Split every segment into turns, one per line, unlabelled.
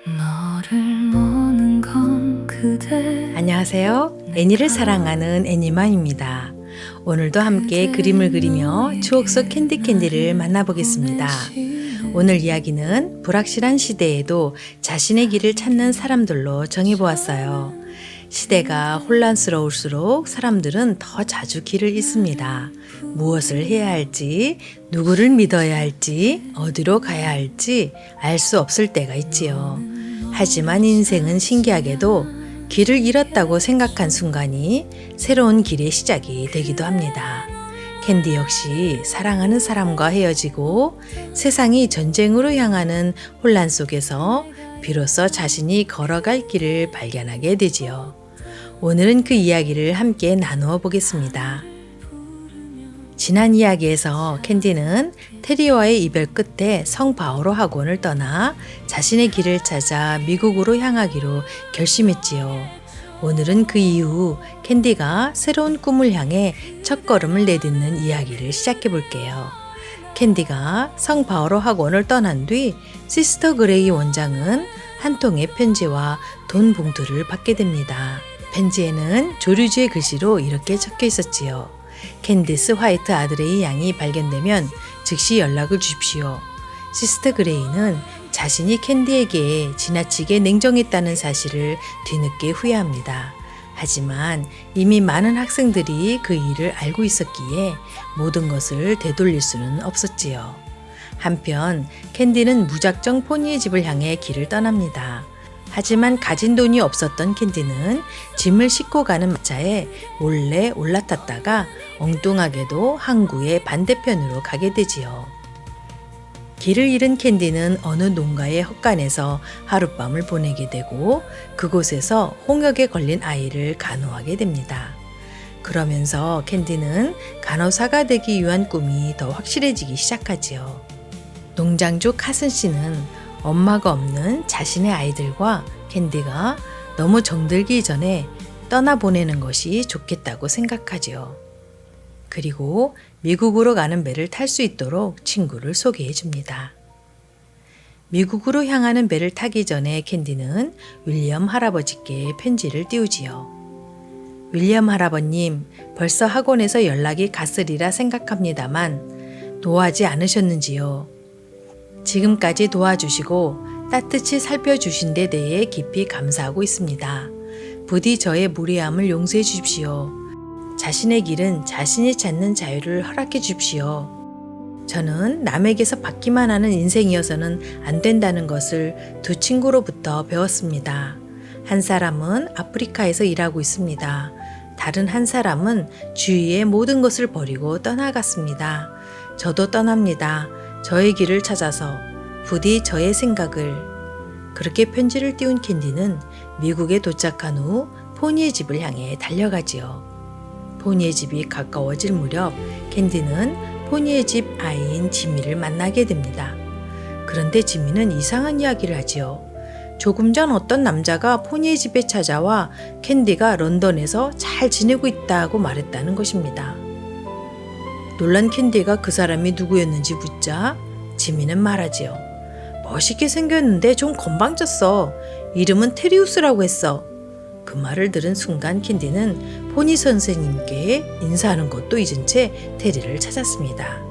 너를 모는 건 그대.
안녕하세요. 애니를 사랑하는 애니맘입니다. 오늘도 함께 그림을 그리며 추억 속 캔디를 만나보겠습니다. 오늘 이야기는 불확실한 시대에도 자신의 길을 찾는 사람들로 정해보았어요. 시대가 혼란스러울수록 사람들은 더 자주 길을 잃습니다. 무엇을 해야 할지, 누구를 믿어야 할지, 어디로 가야 할지 알 수 없을 때가 있지요. 하지만 인생은 신기하게도 길을 잃었다고 생각한 순간이 새로운 길의 시작이 되기도 합니다. 캔디 역시 사랑하는 사람과 헤어지고 세상이 전쟁으로 향하는 혼란 속에서 비로소 자신이 걸어갈 길을 발견하게 되지요. 오늘은 그 이야기를 함께 나누어 보겠습니다. 지난 이야기에서 캔디는 테리와의 이별 끝에 성바오로 학원을 떠나 자신의 길을 찾아 미국으로 향하기로 결심했지요. 오늘은 그 이후 캔디가 새로운 꿈을 향해 첫걸음을 내딛는 이야기를 시작해 볼게요. 캔디가 성바오로 학원을 떠난 뒤 시스터 그레이 원장은 한 통의 편지와 돈 봉투를 받게 됩니다. 편지에는 조류주의 글씨로 이렇게 적혀 있었지요. 캔디스 화이트 아드레이 양이 발견되면 즉시 연락을 주십시오. 시스터 그레이는 자신이 캔디에게 지나치게 냉정했다는 사실을 뒤늦게 후회합니다. 하지만 이미 많은 학생들이 그 일을 알고 있었기에 모든 것을 되돌릴 수는 없었지요. 한편 캔디는 무작정 포니의 집을 향해 길을 떠납니다. 하지만 가진 돈이 없었던 캔디는 짐을 싣고 가는 마차에 몰래 올라탔다가 엉뚱하게도 항구의 반대편으로 가게 되지요. 길을 잃은 캔디는 어느 농가의 헛간에서 하룻밤을 보내게 되고 그곳에서 홍역에 걸린 아이를 간호하게 됩니다. 그러면서 캔디는 간호사가 되기 위한 꿈이 더 확실해지기 시작하지요. 농장주 카슨 씨는 엄마가 없는 자신의 아이들과 캔디가 너무 정들기 전에 떠나보내는 것이 좋겠다고 생각하지요. 그리고 미국으로 가는 배를 탈 수 있도록 친구를 소개해 줍니다. 미국으로 향하는 배를 타기 전에 캔디는 윌리엄 할아버지께 편지를 띄우지요. 윌리엄 할아버님, 벌써 학원에서 연락이 갔으리라 생각합니다만 노하지 않으셨는지요? 지금까지 도와주시고 따뜻히 살펴주신 데 대해 깊이 감사하고 있습니다. 부디 저의 무례함을 용서해 주십시오. 자신의 길은 자신이 찾는 자유를 허락해 주십시오. 저는 남에게서 받기만 하는 인생이어서는 안 된다는 것을 두 친구로부터 배웠습니다. 한 사람은 아프리카에서 일하고 있습니다. 다른 한 사람은 주위의 모든 것을 버리고 떠나갔습니다. 저도 떠납니다. 저의 길을 찾아서 부디 저의 생각을. 그렇게 편지를 띄운 캔디는 미국에 도착한 후 포니의 집을 향해 달려가지요. 포니의 집이 가까워질 무렵 캔디는 포니의 집 아이인 지미를 만나게 됩니다. 그런데 지미는 이상한 이야기를 하지요. 조금 전 어떤 남자가 포니의 집에 찾아와 캔디가 런던에서 잘 지내고 있다고 말했다는 것입니다. 놀란 캔디가 그 사람이 누구였는지 묻자 지미는 말하지요. 멋있게 생겼는데 좀 건방졌어. 이름은 테리우스라고 했어. 그 말을 들은 순간 캔디는 포니 선생님께 인사하는 것도 잊은 채 테리를 찾았습니다.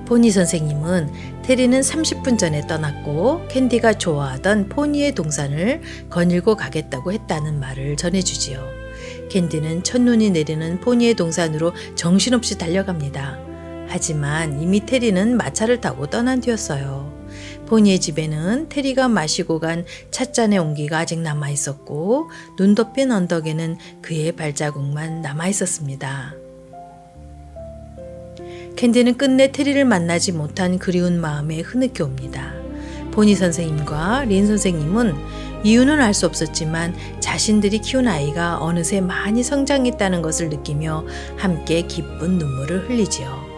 포니 선생님은 테리는 30분 전에 떠났고 캔디가 좋아하던 포니의 동산을 거닐고 가겠다고 했다는 말을 전해주지요. 캔디는 첫눈이 내리는 포니의 동산으로 정신없이 달려갑니다. 하지만 이미 테리는 마차를 타고 떠난 뒤였어요. 포니의 집에는 테리가 마시고 간 찻잔의 온기가 아직 남아있었고 눈 덮인 언덕에는 그의 발자국만 남아있었습니다. 캔디는 끝내 테리를 만나지 못한 그리운 마음에 흐느껴 옵니다. 포니 선생님과 린 선생님은 이유는 알 수 없었지만 자신들이 키운 아이가 어느새 많이 성장했다는 것을 느끼며 함께 기쁜 눈물을 흘리지요.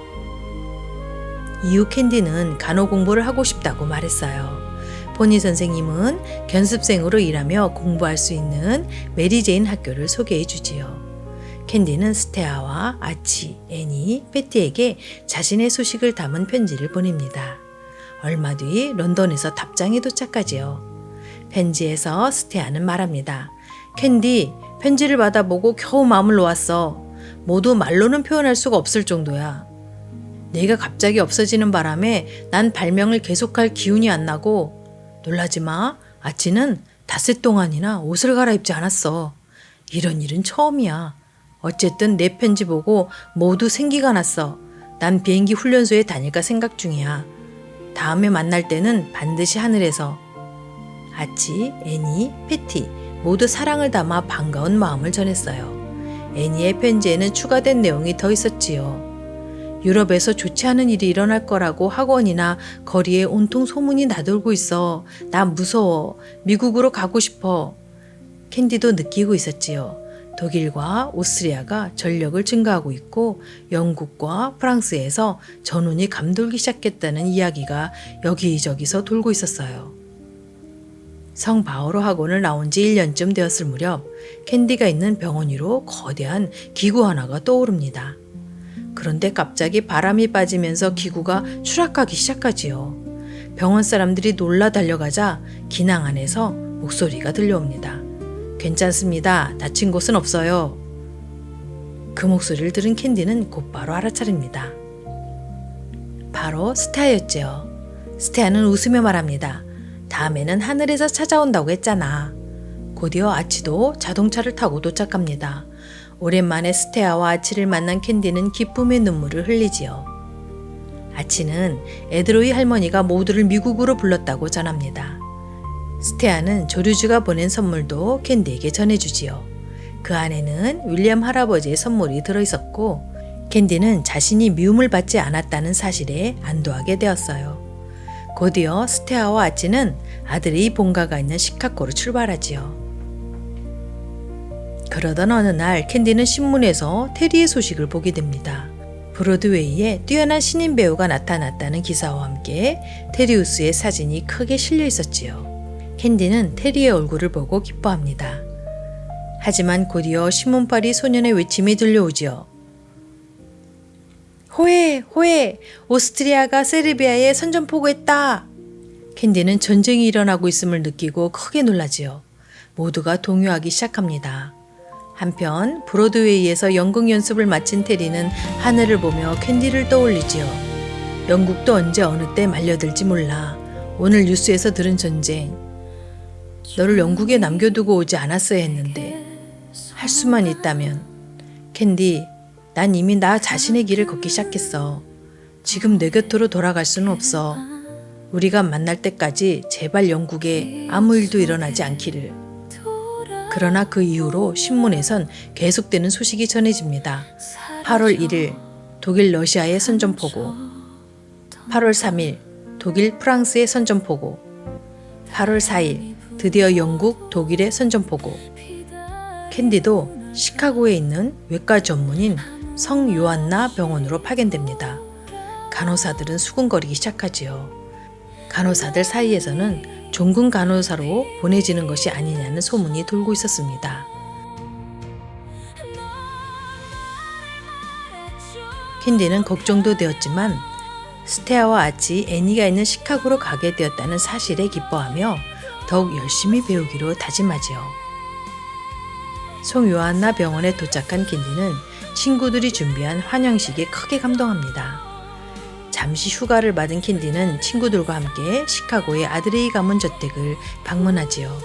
이후 캔디는 간호 공부를 하고 싶다고 말했어요. 포니 선생님은 견습생으로 일하며 공부할 수 있는 메리제인 학교를 소개해 주지요. 캔디는 스테아와 아치, 애니, 패티에게 자신의 소식을 담은 편지를 보냅니다. 얼마 뒤 런던에서 답장이 도착하지요. 펜지에서 스테아는 말합니다. 캔디, 편지를 받아보고 겨우 마음을 놓았어. 모두 말로는 표현할 수가 없을 정도야. 내가 갑자기 없어지는 바람에 난 발명을 계속할 기운이 안 나고, 놀라지 마. 아치는 닷새 동안이나 옷을 갈아입지 않았어. 이런 일은 처음이야. 어쨌든 내 편지 보고 모두 생기가 났어. 난 비행기 훈련소에 다닐까 생각 중이야. 다음에 만날 때는 반드시 하늘에서. 아치, 애니, 패티 모두 사랑을 담아 반가운 마음을 전했어요. 애니의 편지에는 추가된 내용이 더 있었지요. 유럽에서 좋지 않은 일이 일어날 거라고 학원이나 거리에 온통 소문이 나돌고 있어. 나 무서워. 미국으로 가고 싶어. 캔디도 느끼고 있었지요. 독일과 오스트리아가 전력을 증가하고 있고 영국과 프랑스에서 전운이 감돌기 시작했다는 이야기가 여기저기서 돌고 있었어요. 성 바오로 학원을 나온 지 1년쯤 되었을 무렵 캔디가 있는 병원 위로 거대한 기구 하나가 떠오릅니다. 그런데 갑자기 바람이 빠지면서 기구가 추락하기 시작하지요. 병원 사람들이 놀라 달려가자 기낭 안에서 목소리가 들려옵니다. 괜찮습니다. 다친 곳은 없어요. 그 목소리를 들은 캔디는 곧바로 알아차립니다. 바로 스테아였지요. 스테아는 웃으며 말합니다. 다음에는 하늘에서 찾아온다고 했잖아. 곧이어 아치도 자동차를 타고 도착합니다. 오랜만에 스테아와 아치를 만난 캔디는 기쁨의 눈물을 흘리지요. 아치는 에드로이 할머니가 모두를 미국으로 불렀다고 전합니다. 스테아는 조류주가 보낸 선물도 캔디에게 전해주지요. 그 안에는 윌리엄 할아버지의 선물이 들어있었고 캔디는 자신이 미움을 받지 않았다는 사실에 안도하게 되었어요. 곧이어 스테아와 아치는 아들의 본가가 있는 시카고로 출발하지요. 그러던 어느 날 캔디는 신문에서 테리의 소식을 보게 됩니다. 브로드웨이에 뛰어난 신인 배우가 나타났다는 기사와 함께 테리우스의 사진이 크게 실려 있었지요. 캔디는 테리의 얼굴을 보고 기뻐합니다. 하지만 곧이어 신문팔이 소년의 외침이 들려오지요. 호해! 호해! 오스트리아가 세르비아에 선전포고했다! 캔디는 전쟁이 일어나고 있음을 느끼고 크게 놀라지요. 모두가 동요하기 시작합니다. 한편 브로드웨이에서 연극 연습을 마친 테리는 하늘을 보며 캔디를 떠올리지요. 영국도 언제 어느 때 말려들지 몰라. 오늘 뉴스에서 들은 전쟁. 너를 영국에 남겨두고 오지 않았어야 했는데. 할 수만 있다면. 캔디, 난 이미 나 자신의 길을 걷기 시작했어. 지금 내 곁으로 돌아갈 수는 없어. 우리가 만날 때까지 제발 영국에 아무 일도 일어나지 않기를. 그러나 그 이후로 신문에선 계속되는 소식이 전해집니다. 8월 1일 독일 러시아의 선전포고, 8월 3일 독일 프랑스의 선전포고, 8월 4일 드디어 영국 독일의 선전포고. 캔디도 시카고에 있는 외과 전문인 성 요한나 병원으로 파견됩니다. 간호사들은 수군거리기 시작하지요. 간호사들 사이에서는 종군 간호사로 보내지는 것이 아니냐는 소문이 돌고 있었습니다. 캔디는 걱정도 되었지만 스테아와 아치, 애니가 있는 시카고로 가게 되었다는 사실에 기뻐하며 더욱 열심히 배우기로 다짐하지요. 송 요한나 병원에 도착한 캔디는 친구들이 준비한 환영식에 크게 감동합니다. 잠시 휴가를 받은 캔디는 친구들과 함께 시카고의 아드레이 가문 저택을 방문하지요.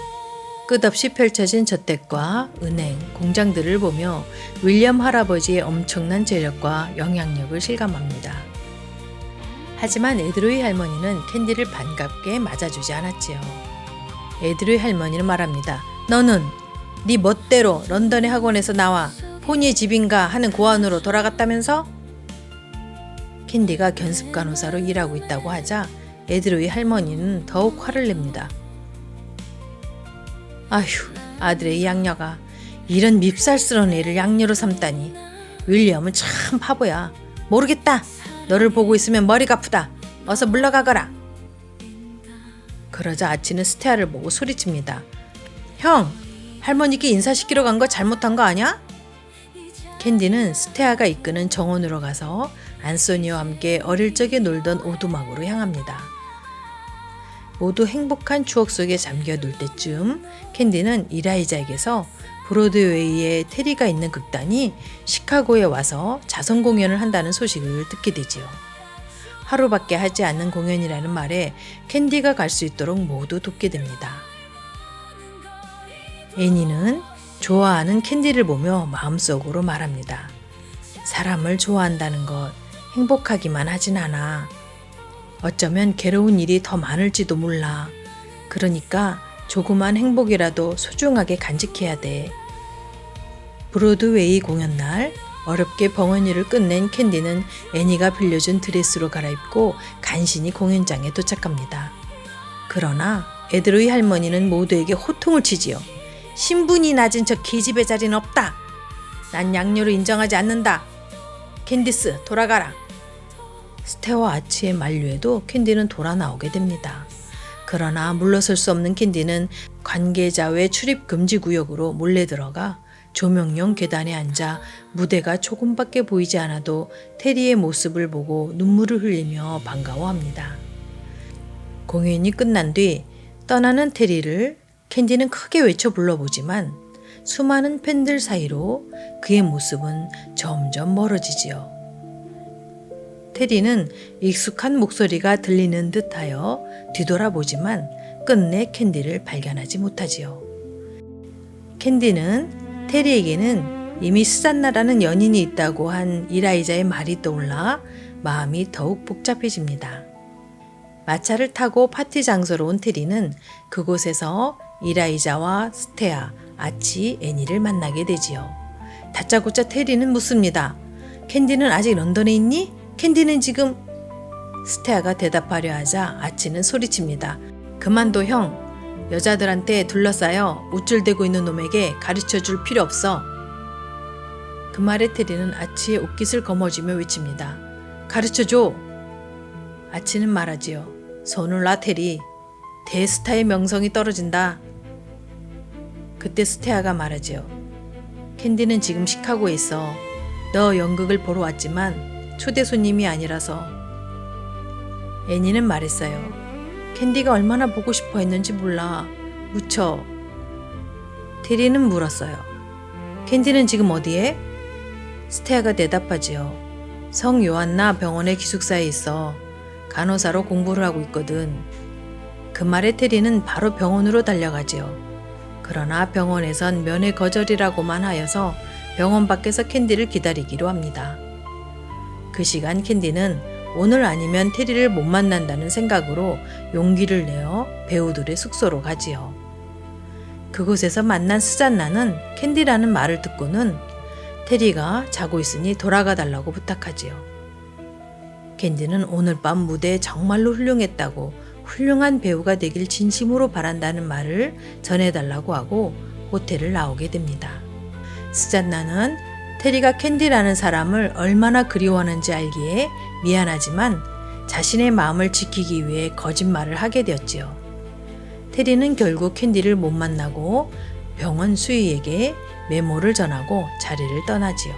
끝없이 펼쳐진 저택과 은행, 공장들을 보며 윌리엄 할아버지의 엄청난 재력과 영향력을 실감합니다. 하지만 에드로이 할머니는 캔디를 반갑게 맞아주지 않았지요. 에드로이 할머니는 말합니다. 너는 네 멋대로 런던의 학원에서 나와 포니의 집인가 하는 고안으로 돌아갔다면서? 캔디가 견습 간호사로 일하고 있다고 하자 에드로이 할머니는 더욱 화를 냅니다. 아휴, 아들의 양녀가 이런 밉살스러운 애를 양녀로 삼다니. 윌리엄은 참 바보야. 모르겠다. 너를 보고 있으면 머리가 아프다. 어서 물러가거라. 그러자 아치는 스테아를 보고 소리칩니다. 형, 할머니께 인사시키러 간 거 잘못한 거 아니야? 캔디는 스테아가 이끄는 정원으로 가서 안소니와 함께 어릴 적에 놀던 오두막으로 향합니다. 모두 행복한 추억 속에 잠겨들 때쯤 캔디는 이라이자에게서 브로드웨이에 테리가 있는 극단이 시카고에 와서 자선 공연을 한다는 소식을 듣게 되지요. 하루밖에 하지 않는 공연이라는 말에 캔디가 갈 수 있도록 모두 돕게 됩니다. 애니는 좋아하는 캔디를 보며 마음속으로 말합니다. 사람을 좋아한다는 것 행복하기만 하진 않아. 어쩌면 괴로운 일이 더 많을지도 몰라. 그러니까 조그만 행복이라도 소중하게 간직해야 돼. 브로드웨이 공연 날 어렵게 병원 일을 끝낸 캔디는 애니가 빌려준 드레스로 갈아입고 간신히 공연장에 도착합니다. 그러나 에드로이 할머니는 모두에게 호통을 치지요. 신분이 낮은 저 기집애 자리는 없다. 난 양녀를 인정하지 않는다. 캔디스 돌아가라. 스테와 아치의 만류에도 캔디는 돌아 나오게 됩니다. 그러나 물러설 수 없는 캔디는 관계자 외 출입 금지 구역으로 몰래 들어가 조명용 계단에 앉아 무대가 조금밖에 보이지 않아도 테리의 모습을 보고 눈물을 흘리며 반가워합니다. 공연이 끝난 뒤 떠나는 테리를 캔디는 크게 외쳐 불러보지만 수많은 팬들 사이로 그의 모습은 점점 멀어지지요. 테리는 익숙한 목소리가 들리는 듯하여 뒤돌아보지만 끝내 캔디를 발견하지 못하지요. 캔디는 테리에게는 이미 스잔나라는 연인이 있다고 한 이라이자의 말이 떠올라 마음이 더욱 복잡해집니다. 마차를 타고 파티 장소로 온 테리는 그곳에서 이라이자와 스테아, 아치, 애니를 만나게 되지요. 다짜고짜 테리는 묻습니다. 캔디는 아직 런던에 있니? 캔디는 지금... 스테아가 대답하려 하자 아치는 소리칩니다. 그만둬 형. 여자들한테 둘러싸여 우쭐대고 있는 놈에게 가르쳐줄 필요 없어. 그 말에 테리는 아치의 옷깃을 거머쥐며 외칩니다. 가르쳐줘. 아치는 말하지요. 손을 놔 테리. 대스타의 명성이 떨어진다. 그때 스테아가 말하지요. 캔디는 지금 시카고에 있어. 너 연극을 보러 왔지만 초대 손님이 아니라서. 애니는 말했어요. 캔디가 얼마나 보고 싶어 했는지 몰라. 무쳐. 테리는 물었어요. 캔디는 지금 어디에? 스테아가 대답하지요. 성 요한나 병원의 기숙사에 있어. 간호사로 공부를 하고 있거든. 그 말에 테리는 바로 병원으로 달려가지요. 그러나 병원에선 면회 거절이라고만 하여서 병원 밖에서 캔디를 기다리기로 합니다. 그 시간 캔디는 오늘 아니면 테리를 못 만난다는 생각으로 용기를 내어 배우들의 숙소로 가지요. 그곳에서 만난 스잔나는 캔디라는 말을 듣고는 테리가 자고 있으니 돌아가 달라고 부탁하지요. 캔디는 오늘 밤 무대에 정말로 훌륭했다고 훌륭한 배우가 되길 진심으로 바란다는 말을 전해달라고 하고 호텔을 나오게 됩니다. 스잔나는 테리가 캔디라는 사람을 얼마나 그리워하는지 알기에 미안하지만 자신의 마음을 지키기 위해 거짓말을 하게 되었지요. 테리는 결국 캔디를 못 만나고 병원 수의에게 메모를 전하고 자리를 떠나지요.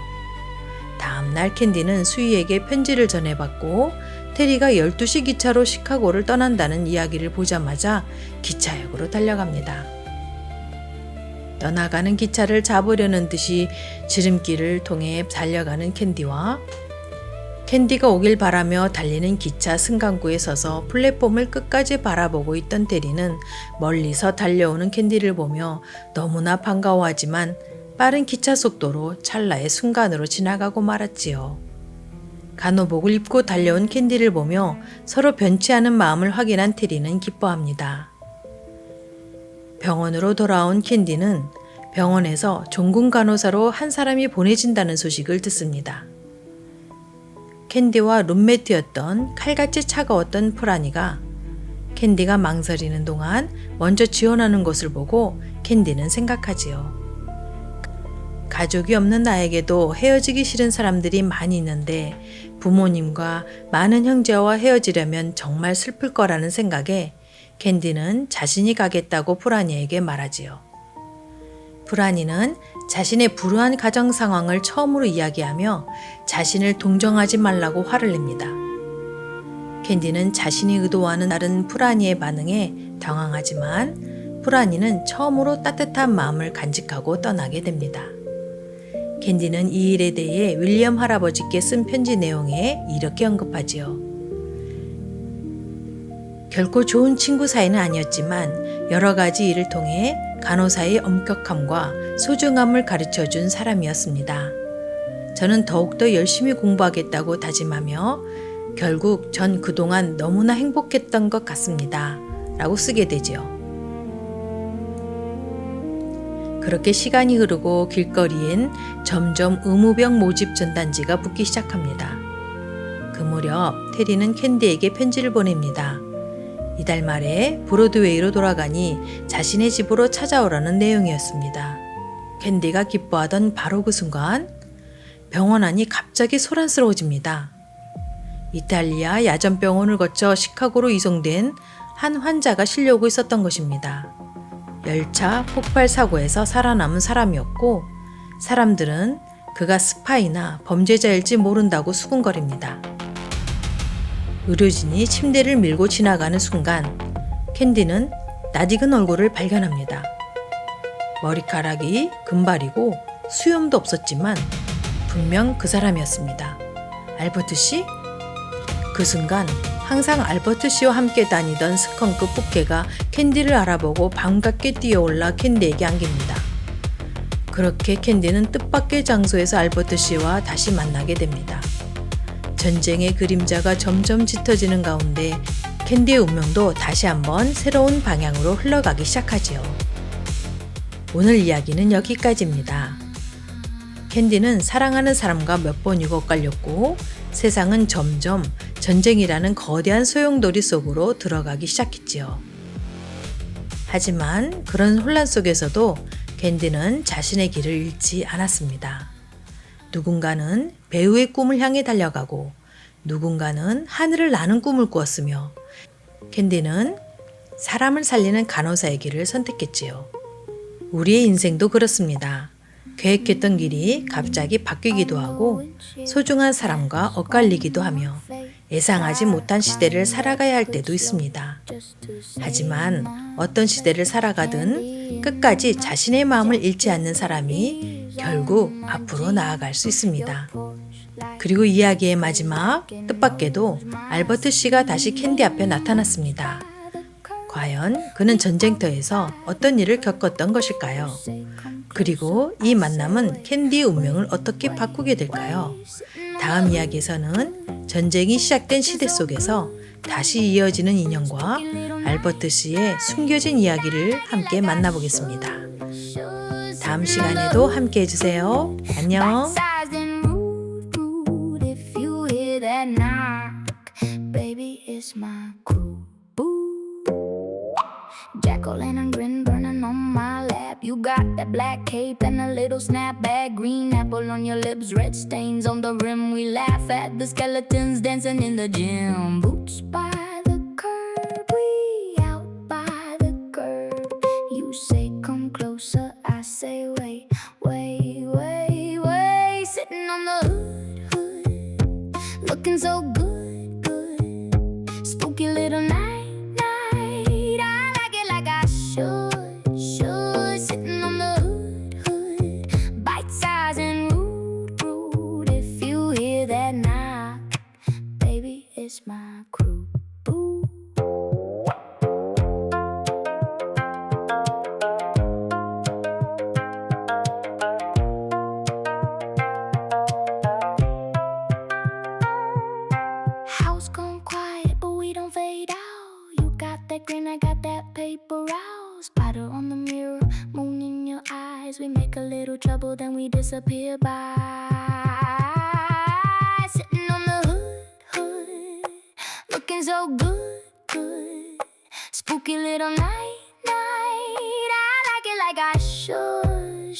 다음날 캔디는 수의에게 편지를 전해받고 테리가 12시 기차로 시카고를 떠난다는 이야기를 보자마자 기차역으로 달려갑니다. 떠나가는 기차를 잡으려는 듯이 지름길을 통해 달려가는 캔디와 캔디가 오길 바라며 달리는 기차 승강구에 서서 플랫폼을 끝까지 바라보고 있던 테리는 멀리서 달려오는 캔디를 보며 너무나 반가워하지만 빠른 기차 속도로 찰나의 순간으로 지나가고 말았지요. 간호복을 입고 달려온 캔디를 보며 서로 변치 않은 마음을 확인한 테리는 기뻐합니다. 병원으로 돌아온 캔디는 병원에서 종군 간호사로 한 사람이 보내진다는 소식을 듣습니다. 캔디와 룸메이트였던 칼같이 차가웠던 프라니가 캔디가 망설이는 동안 먼저 지원하는 것을 보고 캔디는 생각하지요. 가족이 없는 나에게도 헤어지기 싫은 사람들이 많이 있는데 부모님과 많은 형제와 헤어지려면 정말 슬플 거라는 생각에 캔디는 자신이 가겠다고 프라니에게 말하지요. 프라니는 자신의 불우한 가정 상황을 처음으로 이야기하며 자신을 동정하지 말라고 화를 냅니다. 캔디는 자신이 의도와는 다른 프라니의 반응에 당황하지만 프라니는 처음으로 따뜻한 마음을 간직하고 떠나게 됩니다. 캔디는 이 일에 대해 윌리엄 할아버지께 쓴 편지 내용에 이렇게 언급하지요. 결코 좋은 친구 사이는 아니었지만 여러 가지 일을 통해 간호사의 엄격함과 소중함을 가르쳐준 사람이었습니다. 저는 더욱더 열심히 공부하겠다고 다짐하며 결국 전 그동안 너무나 행복했던 것 같습니다. 라고 쓰게 되지요. 그렇게 시간이 흐르고 길거리엔 점점 의무병 모집 전단지가 붙기 시작합니다. 그 무렵 테리는 캔디에게 편지를 보냅니다. 이달 말에 브로드웨이로 돌아가니 자신의 집으로 찾아오라는 내용이었습니다. 캔디가 기뻐하던 바로 그 순간 병원 안이 갑자기 소란스러워집니다. 이탈리아 야전병원을 거쳐 시카고로 이송된 한 환자가 실려오고 있었던 것입니다. 열차 폭발 사고에서 살아남은 사람이었고 사람들은 그가 스파이나 범죄자일지 모른다고 수군거립니다. 의료진이 침대를 밀고 지나가는 순간 캔디는 낯익은 얼굴을 발견합니다. 머리카락이 금발이고 수염도 없었지만 분명 그 사람이었습니다. 알버트 씨? 그 순간 항상 알버트 씨와 함께 다니던 스컹크 뿌케가 캔디를 알아보고 반갑게 뛰어올라 캔디에게 안깁니다. 그렇게 캔디는 뜻밖의 장소에서 알버트 씨와 다시 만나게 됩니다. 전쟁의 그림자가 점점 짙어지는 가운데 캔디의 운명도 다시 한번 새로운 방향으로 흘러가기 시작하지요. 오늘 이야기는 여기까지입니다. 캔디는 사랑하는 사람과 몇 번이고 엇갈렸고 세상은 점점 전쟁이라는 거대한 소용돌이 속으로 들어가기 시작했지요. 하지만 그런 혼란 속에서도 캔디는 자신의 길을 잃지 않았습니다. 누군가는 배우의 꿈을 향해 달려가고 누군가는 하늘을 나는 꿈을 꾸었으며 캔디는 사람을 살리는 간호사의 길을 선택했지요. 우리의 인생도 그렇습니다. 계획했던 길이 갑자기 바뀌기도 하고 소중한 사람과 엇갈리기도 하며 예상하지 못한 시대를 살아가야 할 때도 있습니다. 하지만 어떤 시대를 살아가든 끝까지 자신의 마음을 잃지 않는 사람이 결국 앞으로 나아갈 수 있습니다. 그리고 이야기의 마지막, 뜻밖에도 알버트 씨가 다시 캔디 앞에 나타났습니다. 과연 그는 전쟁터에서 어떤 일을 겪었던 것일까요? 그리고 이 만남은 캔디의 운명을 어떻게 바꾸게 될까요? 다음 이야기에서는 전쟁이 시작된 시대 속에서 다시 이어지는 인연과 알버트 씨의 숨겨진 이야기를 함께 만나보겠습니다. 다음 시간에도 함께 해주세요. 안녕.
Jack-o'-lantern grin burning on my lap. You got that black cape and a little snapback. Green apple on your lips, red stains on the rim. We laugh at the skeletons dancing in the gym. Boots by the curb, we out by the curb. You say come closer, I say wait, wait, wait, wait. Sitting on the hood, looking so good, good. Spooky little night. Sitting on the hood, bite size and rude. If you hear that knock, baby, it's my crew. Ooh. House gone quiet, but we don't fade out. You got that grin, I got that paper route. Spider on the mirror, moon in your eyes. We make a little trouble, then we disappear by. Sitting on the hood, looking so good, good. Spooky little night. I like it like I should.